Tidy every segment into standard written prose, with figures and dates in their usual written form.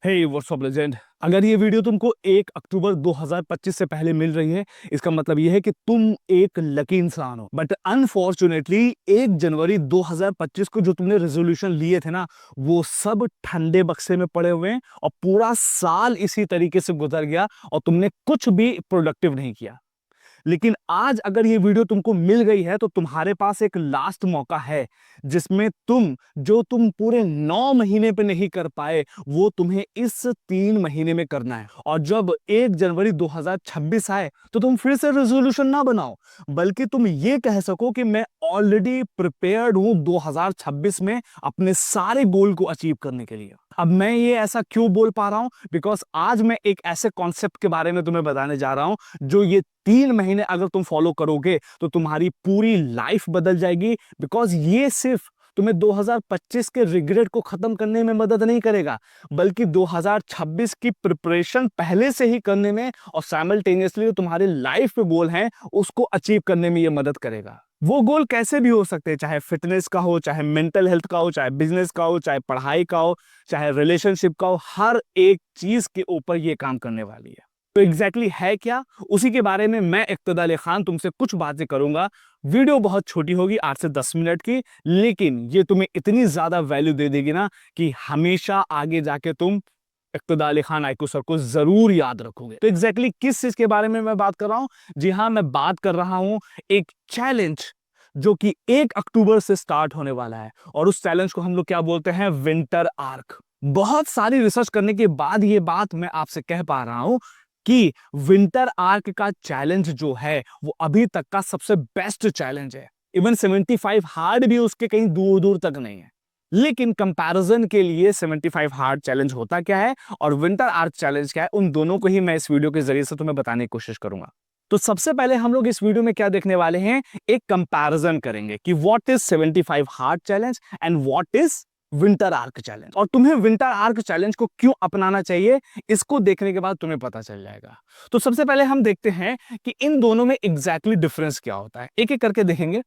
Hey what's up legend. अगर ये video तुमको 1 अक्टूबर 2025 से पहले मिल रही है, इसका मतलब ये है कि तुम एक लकी इंसान हो। बट अनफॉर्चुनेटली 1 जनवरी 2025 को जो तुमने रेजोल्यूशन लिए थे ना, वो सब ठंडे बक्से में पड़े हुए हैं और पूरा साल इसी तरीके से गुजर गया और तुमने कुछ भी प्रोडक्टिव नहीं किया। लेकिन आज अगर ये वीडियो तुमको मिल गई है तो तुम्हारे पास एक लास्ट मौका है, जिसमें तुम पूरे 9 महीने पे नहीं कर पाए, वो तुम्हें इस 3 महीने में करना है। और जब 1 जनवरी 2026 आए तो तुम फिर से रेजोल्यूशन ना बनाओ, बल्कि तुम ये कह सको कि मैं ऑलरेडी प्रिपेयर्ड हूं 2026 में अपने सारे गोल को अचीव करने के लिए। अब मैं ये ऐसा क्यों बोल पा रहा हूं? बिकॉज आज मैं एक ऐसे कॉन्सेप्ट के बारे में तुम्हें बताने जा रहा हूं जो ये 3 महीने अगर तुम फॉलो करोगे तो तुम्हारी पूरी लाइफ बदल जाएगी। बिकॉज ये सिर्फ तुम्हें 2025 के रिग्रेट को खत्म करने में मदद नहीं करेगा, बल्कि 2026 की प्रिपरेशन पहले से ही करने में और साइमल्टेनियसली तुम्हारे लाइफ पे गोल हैं उसको अचीव करने में ये मदद करेगा। वो गोल कैसे भी हो सकते हैं, चाहे फिटनेस का हो, चाहे मेंटल हेल्थ का हो, चाहे बिजनेस का हो, चाहे पढ़ाई का हो, चाहे रिलेशनशिप का हो। हर एक चीज के ऊपर ये काम करने वाली है। तो एग्जैक्टली है क्या, उसी के बारे में मैं इक्तदा अली खान तुमसे कुछ बातें करूंगा। वीडियो बहुत छोटी होगी, 8 से 10 मिनट की, लेकिन ये तुम्हें इतनी ज्यादा वैल्यू दे देगी ना कि हमेशा आगे जाके तुम इक्तदा अली खान आइकू सर को जरूर याद रखोगे। तो एग्जैक्टली किस चीज के बारे में मैं बात कर रहा हूं? जी हाँ, मैं बात कर रहा हूं एक चैलेंज जो कि 1 अक्टूबर से स्टार्ट होने वाला है। और उस चैलेंज को हम लोग क्या बोलते हैं? Winter arc. बहुत सारी रिसर्च करने के बाद ये बात मैं आपसे कह पा रहा हूं कि विंटर आर्क का चैलेंज जो है वो अभी तक का सबसे बेस्ट चैलेंज है। इवन 75 हार्ड भी उसके कहीं दूर दूर तक नहीं है। लेकिन कंपैरिजन के लिए 75 हार्ड चैलेंज होता क्या है और विंटर आर्क चैलेंज क्या है, उन दोनों को ही मैं इस वीडियो के जरिए से तुम्हें बताने की कोशिश करूंगा। तो सबसे पहले हम लोग इस वीडियो में क्या देखने वाले हैं, एक कंपैरिजन करेंगे कि what is 75 hard challenge and what is winter arc challenge. और तुम्हें विंटर आर्क चैलेंज को क्यों अपनाना चाहिए, इसको देखने के बाद तुम्हें पता चल जाएगा। तो सबसे पहले हम देखते हैं कि इन दोनों में एग्जैक्टली डिफरेंस क्या होता है, एक एक करके देखेंगे।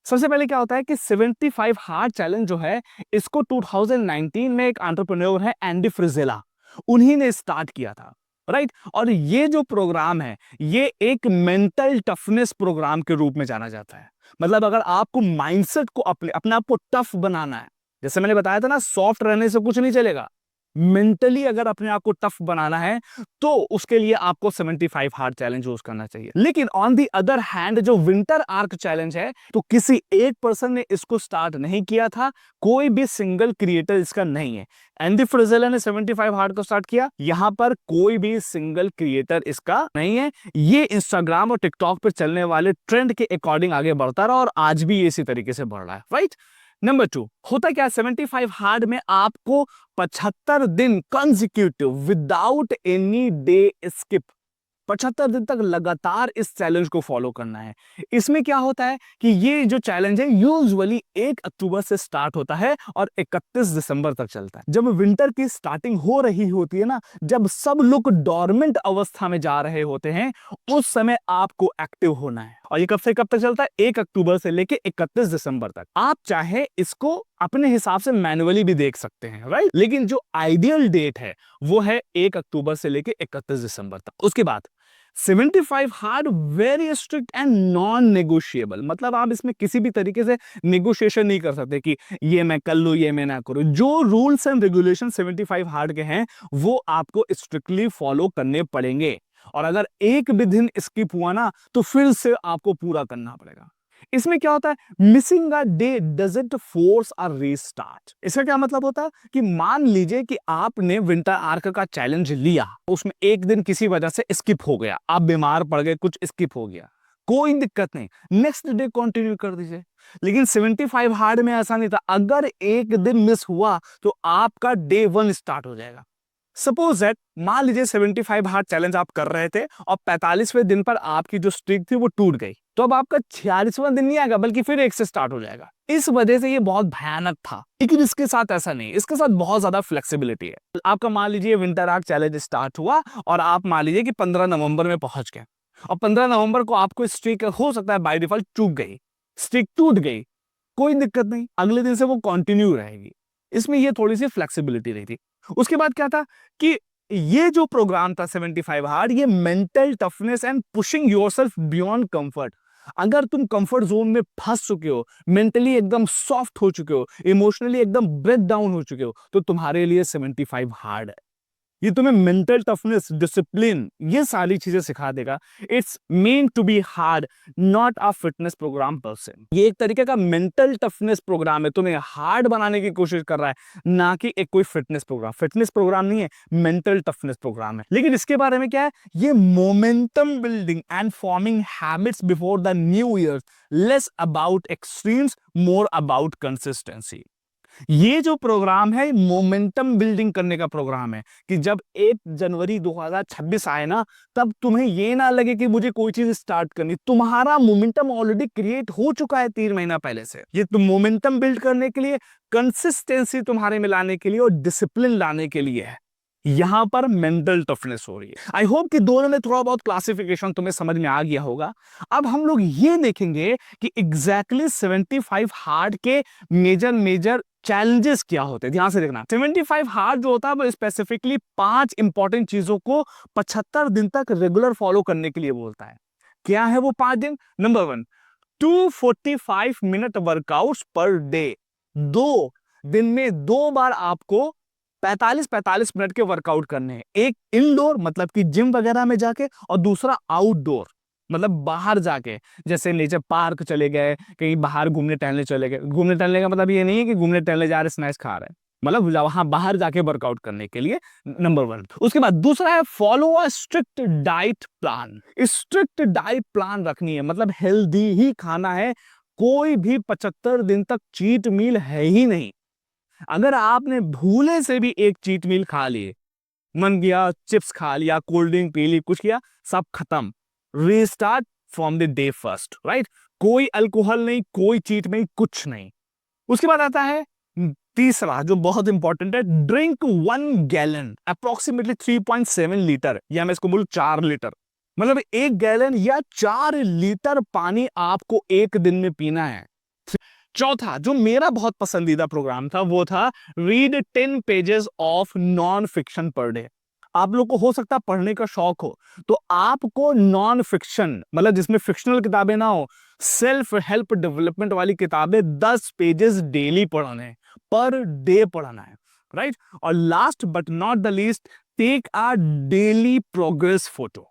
सबसे पहले क्या होता है कि 75 हार्ड चैलेंज जो है, इसको 2019 में एक एंटरप्रेन्योर है एंडी फ्रिजेला, उन्हीं ने स्टार्ट किया था, राइट। और ये जो प्रोग्राम है ये एक मेंटल टफनेस प्रोग्राम के रूप में जाना जाता है। मतलब अगर आपको माइंडसेट को अपने आप को टफ बनाना है, जैसे मैंने बताया था ना, सॉफ्ट रहने से कुछ नहीं चलेगा। मेंटली अगर अपने आप को टफ बनाना है तो उसके लिए आपको 75 हार्ड चैलेंज यूज करना चाहिए। लेकिन ऑन दी अदर हैंड जो विंटर आर्क चैलेंज है, तो किसी एक पर्सन ने इसको स्टार्ट नहीं किया था, कोई भी सिंगल क्रिएटर इसका नहीं है। एंडी फ्रिजेला ने 75 हार्ड को स्टार्ट किया, यहां पर कोई भी सिंगल क्रिएटर इसका नहीं है। ये इंस्टाग्राम और टिकटॉक पर चलने वाले ट्रेंड के अकॉर्डिंग आगे बढ़ता रहा और आज भी इसी तरीके से बढ़ रहा है, राइट। नंबर 2 होता क्या, 75 हार्ड में आपको 75 दिन consecutive without any day skip, 75 दिन तक लगातार इस चैलेंज को फॉलो करना है। इसमें क्या होता है कि ये जो चैलेंज है यूजुअली 1 अक्टूबर से स्टार्ट होता है और 31 दिसंबर तक चलता है। जब विंटर की स्टार्टिंग हो रही होती है ना, जब सब लोग डोरमेंट अवस्था में जा रहे होते हैं, उस समय आपको एक्टिव होना है। और ये कब से कब तक चलता है? 1 अक्टूबर से लेके 31 दिसंबर तक। आप चाहे इसको अपने हिसाब से मैनुअली भी देख सकते हैं, राइट। लेकिन जो आइडियल डेट है वो है 1 अक्टूबर से लेके 31 दिसंबर तक। उसके बाद 75 hard very strict and non negotiable, मतलब आप इसमें किसी भी तरीके से नेगोशिएशन नहीं कर सकते कि ये मैं कर लूं ये मैं ना करूं। जो रूल्स एंड रेगुलेशन 75 हार्ड के हैं वो आपको स्ट्रिक्टली फॉलो करने पड़ेंगे। और अगर एक भी दिन स्किप हुआ ना तो फिर से आपको पूरा करना पड़ेगा। इसमें क्या होता है, missing a day doesn't force a restart. इसका क्या मतलब होता है कि मान लीजिए कि आपने विंटर आर्क का चैलेंज लिया, उसमें एक दिन किसी वजह से स्किप हो गया, आप बीमार पड़ गए, कुछ स्किप हो गया, कोई दिक्कत नहीं, नेक्स्ट डे कंटिन्यू कर दीजिए। लेकिन 75 हार्ड में ऐसा नहीं था, अगर एक दिन मिस हुआ तो आपका डे 1 स्टार्ट हो जाएगा। सपोज दैट, मान लीजिए 75 हार्ड चैलेंज आप कर रहे थे और 45वें दिन पर आपकी जो स्ट्रीक थी वो टूट गई, तो अब आपका 46वां दिन नहीं आएगा बल्कि फिर एक से स्टार्ट हो जाएगा। इस वजह से ये बहुत भयानक था। लेकिन इसके साथ ऐसा नहीं, इसके साथ बहुत ज्यादा फ्लेक्सिबिलिटी है। आपका मान लीजिए विंटर आर्क चैलेंज स्टार्ट हुआ और आप मान लीजिए कि 15 नवंबर में पहुंच गए और 15 नवंबर को आपको स्ट्रीक हो सकता है बाय डिफॉल्ट चूक गई, स्ट्रीक टूट गई, कोई दिक्कत नहीं, अगले दिन से वो कंटिन्यू रहेगी। इसमें ये थोड़ी सी फ्लेक्सिबिलिटी रही थी। उसके बाद क्या था कि ये जो प्रोग्राम था 75 हार्ड, ये mental toughness and pushing yourself beyond comfort. अगर तुम कंफर्ट जोन में फंस चुके हो, मेंटली एकदम सॉफ्ट हो चुके हो, इमोशनली एकदम ब्रेक डाउन हो चुके हो, तो तुम्हारे लिए 75 हार्ड है। ये तुम्हें मेंटल टफनेस, डिसिप्लिन, ये सारी चीजें सिखा देगा। It's meant to be hard, not a fitness program per se. ये एक तरीके का मेंटल टफनेस प्रोग्राम है, तुम्हें हार्ड बनाने की कोशिश कर रहा है, ना कि एक कोई फिटनेस प्रोग्राम। फिटनेस प्रोग्राम नहीं है, मेंटल टफनेस प्रोग्राम है। लेकिन इसके बारे में क्या है, ये momentum building and forming habits before the new year, less about extremes, more about consistency. ये जो प्रोग्राम है मोमेंटम बिल्डिंग करने का प्रोग्राम है, कि जब 1 जनवरी 2026 आए ना, तब तुम्हें ये ना लगे कि मुझे कोई चीज स्टार्ट करनी, तुम्हारा मोमेंटम ऑलरेडी क्रिएट हो चुका है 3 महीना पहले से। ये तुम मोमेंटम बिल्ड करने के लिए, कंसिस्टेंसी तुम्हारे में लाने के लिए और डिसिप्लिन लाने के लिए है। यहां पर मेंटल टफनेस हो रही है। आई होप कि दोनों में थोड़ा बहुत क्लासिफिकेशन तुम्हें समझ में आ गया होगा। अब हम लोग ये देखेंगे कि एग्जैक्टली 75 हार्ड के मेजर चैलेंजेस क्या होते हैं। ध्यान से देखना, 75 हार्ड जो होता है वो स्पेसिफिकली 5 इंपॉर्टेंट चीजों को 75 दिन तक रेगुलर फॉलो करने के लिए बोलता है। क्या है वो 5 दिन? Number 1, 245 minute workouts per day. 2 दिन में 2 बार आपको 45 मिनट के वर्कआउट करने हैं। एक इंडोर मतलब कि जिम वगैरह में जाके, और दूसरा आउटडोर मतलब बाहर जाके, जैसे नेचर पार्क चले गए, कहीं बाहर घूमने टहलने चले गए। घूमने टहलने का मतलब ये नहीं है कि घूमने टहलने जा रहे स्नैक्स खा रहे हैं, मतलब वहां बाहर जाके वर्कआउट करने के लिए। नंबर 1। उसके बाद दूसरा है follow a strict diet plan. Strict diet plan रखनी है, मतलब हेल्दी ही खाना है। कोई भी 75 दिन तक चीट मील है ही नहीं। अगर आपने भूले से भी एक चीट मील खा लिए, मन गया चिप्स खा लिया, कोल्ड ड्रिंक पी ली, कुछ किया, सब खत्म। Restart from the day first, right? कोई अल्कोहल नहीं, कोई चीट नहीं, कुछ नहीं। उसके बाद आता है तीसरा जो बहुत इंपॉर्टेंट है, ड्रिंक 1 गैलन अप्रोक्सीमेटली 3.7 लीटर, या मैं इसको बोलूं 4 लीटर, मतलब 1 गैलन या 4 लीटर पानी आपको एक दिन में पीना है। चौथा जो मेरा बहुत पसंदीदा प्रोग्राम था वो था read 10 pages of non fiction per day. आप लोग को हो सकता है पढ़ने का शौक हो, तो आपको नॉन फिक्शन मतलब जिसमें फिक्शनल किताबें ना हो, सेल्फ हेल्प डेवलपमेंट वाली किताबें 10 पेजेस डेली पढ़ने हैं, पर डे पढ़ना है, राइट? और last but not the least, take a daily progress photo.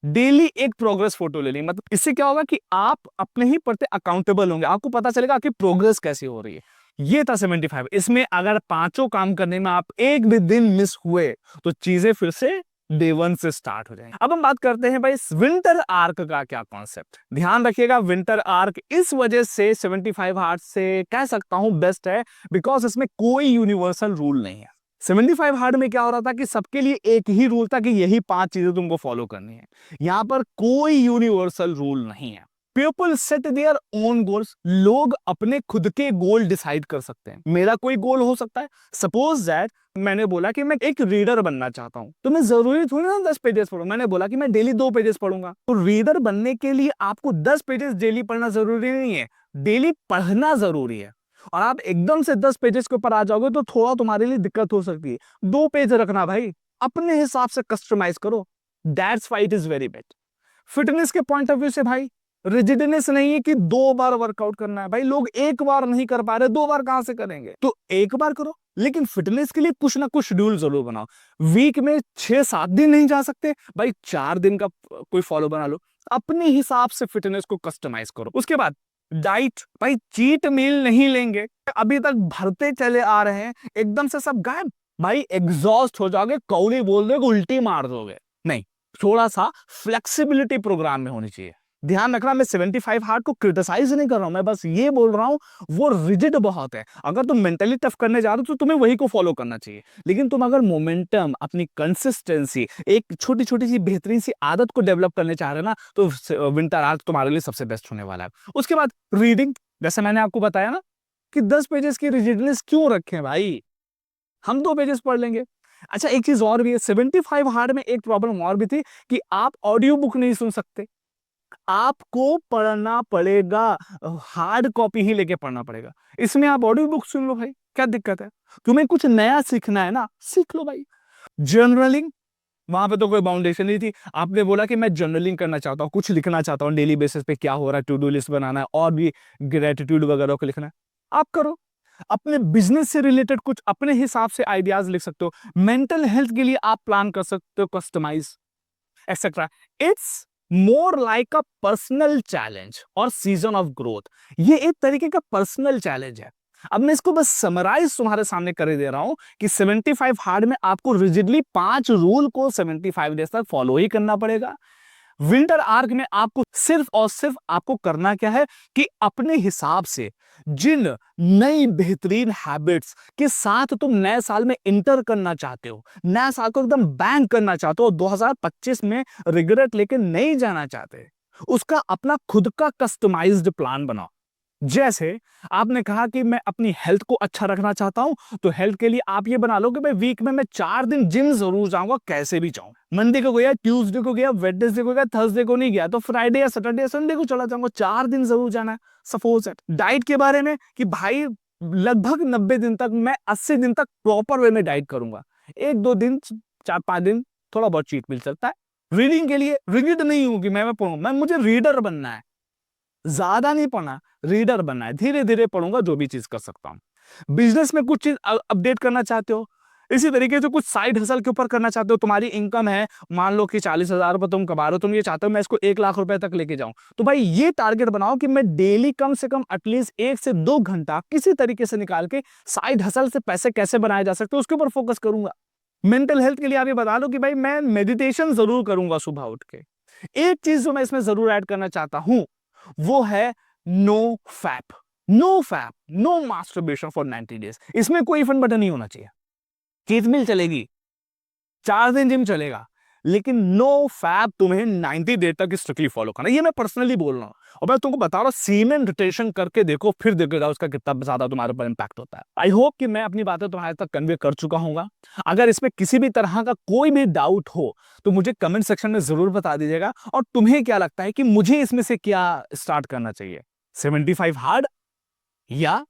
Daily एक प्रोग्रेस फोटो ले ली, मतलब इससे क्या होगा कि आप अपने ही प्रति अकाउंटेबल होंगे, आपको पता चलेगा कि प्रोग्रेस कैसी हो रही है। ये था 75। इसमें अगर पांचों काम करने में आप एक भी दिन मिस हुए तो चीजें फिर से डे 1 से स्टार्ट हो जाएंगे। अब हम बात करते हैं भाई विंटर आर्क का क्या कॉन्सेप्ट। ध्यान रखिएगा, विंटर आर्क इस वजह से 75 हार्ट से कह सकता हूं बेस्ट है, बिकॉज इसमें कोई यूनिवर्सल रूल नहीं है। 75 हार्ड में क्या हो रहा था कि सबके लिए एक ही रूल था कि यही 5 चीजें तुमको फॉलो करनी है। यहां पर कोई यूनिवर्सल रूल नहीं है। People set their own goals. लोग अपने खुद के गोल डिसाइड कर सकते हैं। मेरा कोई गोल हो सकता है, सपोज दैट मैंने बोला कि मैं एक रीडर बनना चाहता हूं, तो मैं जरूरी थोड़ी ना 10 पेजेस पढ़ूं। मैंने बोला कि मैं डेली 2 पेजेस पढ़ूंगा। तो रीडर बनने के लिए आपको 10 पेजेस डेली पढ़ना जरूरी नहीं है, डेली पढ़ना जरूरी है। और आप एकदम से 10 पेजेस के ऊपर आ जाओगे तो थोड़ा तुम्हारे लिए दिक्कत हो सकती है। 2 पेज रखना भाई, अपने हिसाब से कस्टमाइज करो। That's why it is very best. Fitness के पॉइंट ऑफ व्यू से भाई रिजिडनेस नहीं है कि 2 बार वर्कआउट करना है। भाई लोग 1 बार नहीं कर पा रहे, 2 बार कहां से करेंगे? तो 1 बार करो, लेकिन फिटनेस के लिए कुछ ना कुछ शेड्यूल जरूर बनाओ। वीक में 6-7 दिन नहीं जा सकते भाई, 4 दिन का कोई फॉलो बना लो, अपने हिसाब से फिटनेस को कस्टमाइज करो। उसके बाद डाइट, भाई चीट मील नहीं लेंगे। अभी तक भरते चले आ रहे हैं, एकदम से सब गायब, भाई एग्जॉस्ट हो जाओगे, कौड़ी बोल दोगे, उल्टी मार दोगे। नहीं, थोड़ा सा फ्लेक्सिबिलिटी प्रोग्राम में होनी चाहिए। ध्यान रखना, मैं 75 हार्ड को क्रिटिसाइज नहीं कर रहा हूं, मैं बस ये बोल रहा हूं वो रिजिड बहुत है। अगर तुम मेंटली टफ करने जा रहे हो तो तुम्हें वही को फॉलो करना चाहिए। लेकिन तुम अगर मोमेंटम, अपनी कंसिस्टेंसी, एक छोटी छोटी सी बेहतरीन सी आदत को डेवलप करने चाह रहे हो ना, तो विंटर आर्क तुम्हारे लिए सबसे बेस्ट होने वाला है। उसके बाद रीडिंग, जैसे मैंने आपको बताया ना कि 10 पेजेस की रिजिडनेस क्यों रखें भाई, हम 2 पेजेस पढ़ लेंगे। अच्छा, एक चीज और भी है, 75 हार्ड में एक प्रॉब्लम और भी थी कि आप ऑडियो बुक नहीं सुन सकते। आपको पढ़ना पड़ेगा, हार्ड कॉपी ही लेके पढ़ना पड़ेगा। इसमें आप ऑडियो बुक सुन लो भाई, क्या दिक्कत है? तुम्हें कुछ नया सीखना है ना, सीख लो भाई। जर्नलिंग, वहां पे तो कोई बाउंडेशन नहीं थी। आपने बोला कि मैं जर्नलिंग करना चाहता हूँ, कुछ लिखना चाहता हूँ डेली बेसिस पे, क्या हो रहा है, टू डू लिस्ट बनाना है और भी ग्रेटिट्यूड वगैरह को लिखना है, आप करो। अपने बिजनेस से रिलेटेड कुछ अपने हिसाब से आइडियाज लिख सकते हो। मेंटल हेल्थ के लिए आप प्लान कर सकते हो, customize etcetera. It's more like a personal challenge और सीजन ऑफ ग्रोथ। ये एक तरीके का पर्सनल चैलेंज है। अब मैं इसको बस समराइज तुम्हारे सामने कर दे रहा हूं कि 75 हार्ड में आपको रिजिडली 5 रूल को 75 डेज तक फॉलो ही करना पड़ेगा। विंटर आर्क में आपको सिर्फ और सिर्फ आपको करना क्या है कि अपने हिसाब से जिन नई बेहतरीन हैबिट्स के साथ तुम नए साल में इंटर करना चाहते हो, नए साल को एकदम बैंक करना चाहते हो, 2025 में रिग्रेट लेके नहीं जाना चाहते, उसका अपना खुद का कस्टमाइज्ड प्लान बनाओ। जैसे आपने कहा कि मैं अपनी हेल्थ को अच्छा रखना चाहता हूं, तो हेल्थ के लिए आप ये बना लो कि भाई वीक में मैं 4 दिन जिम जरूर जाऊंगा, कैसे भी जाऊं। मंडे को गया, ट्यूसडे को गया, वेडनेसडे को गया, थर्सडे को नहीं गया, तो फ्राइडे या सैटरडे या संडे को चला जाऊंगा, 4 दिन जरूर जाना है। Suppose it. डाइट के बारे में कि भाई लगभग 90 दिन तक, मैं 80 दिन तक प्रॉपर वे में डाइट करूंगा, 1-2 दिन, 4-5 दिन थोड़ा बहुत चीट मिल सकता है। रीडिंग के लिए रीड नहीं हूं कि मैं पढ़ूं, मैं मुझे रीडर बनना है, ज्यादा नहीं पढ़ना, रीडर बनना है, धीरे धीरे पढ़ूंगा जो भी चीज कर सकता हूं। बिजनेस में कुछ चीज अपडेट करना चाहते हो, इसी तरीके से कुछ साइड हसल के ऊपर करना चाहते हो, तुम्हारी इनकम है मान लो कि 40,000 रुपए तुम कमा रहे हो, तुम ये चाहते हो मैं इसको 1 लाख रुपए तक लेके जाऊं, तो भाई ये टारगेट बनाओ कि मैं डेली कम से कम एटलीस्ट 1 से 2 घंटा किसी तरीके से निकाल के साइड हसल से पैसे कैसे बनाए जा सकते हैं उसके ऊपर फोकस करूंगा। मेंटल हेल्थ के लिए आप ये बता दो कि भाई मैं मेडिटेशन जरूर करूंगा सुबह उठ के। एक चीज जो मैं इसमें जरूर ऐड करना चाहता हूं वो है no fap, no fap, no masturbation for 90 days. इसमें कोई फन बटन नहीं होना चाहिए। चीज मिल चलेगी, 4 दिन जिम चलेगा, लेकिन नो फैप तुम्हें 90 डेज तक स्ट्रिक्टली फॉलो करना। ये मैं पर्सनली बोल रहा हूं और मैं तुमको बता रहा हूं, सीमेन रोटेशन करके देखो, फिर देखो उसका कितना ज्यादा तुम्हारे ऊपर इंपैक्ट होता है। आई होप कि मैं अपनी बातें तुम्हारे तक कन्वे कर चुका हूंगा। अगर इसमें किसी भी तरह का कोई भी डाउट हो तो मुझे कमेंट सेक्शन में जरूर बता दीजिएगा। और तुम्हें क्या लगता है कि मुझे इसमें से क्या स्टार्ट करना चाहिए, 75 हार्ड या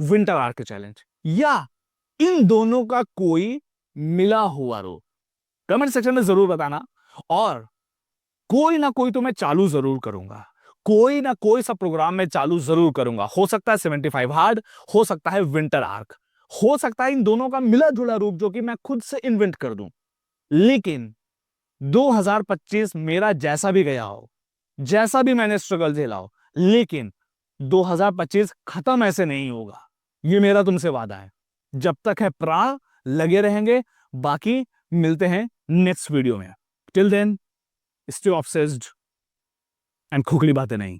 विंटर आर्क चैलेंज, या इन दोनों का कोई मिला हुआ रूप? कमेंट सेक्शन में जरूर बताना। और कोई ना कोई तो मैं चालू जरूर करूंगा, कोई ना कोई सा प्रोग्राम में चालू जरूर करूंगा। हो सकता है 75 हार्ड, हो सकता है विंटर आर्क, हो सकता है इन दोनों का मिला जुला रूप जो कि मैं खुद से इन्वेंट कर दूं। लेकिन 2025 मेरा जैसा भी गया हो, जैसा भी मैंने स्ट्रगल झेला हो, लेकिन 2025 खत्म ऐसे नहीं होगा, ये मेरा तुमसे वादा है। जब तक है प्राण लगे रहेंगे। बाकी मिलते हैं नेक्स्ट वीडियो में। Till then stay obsessed and खोखली बातें नहीं।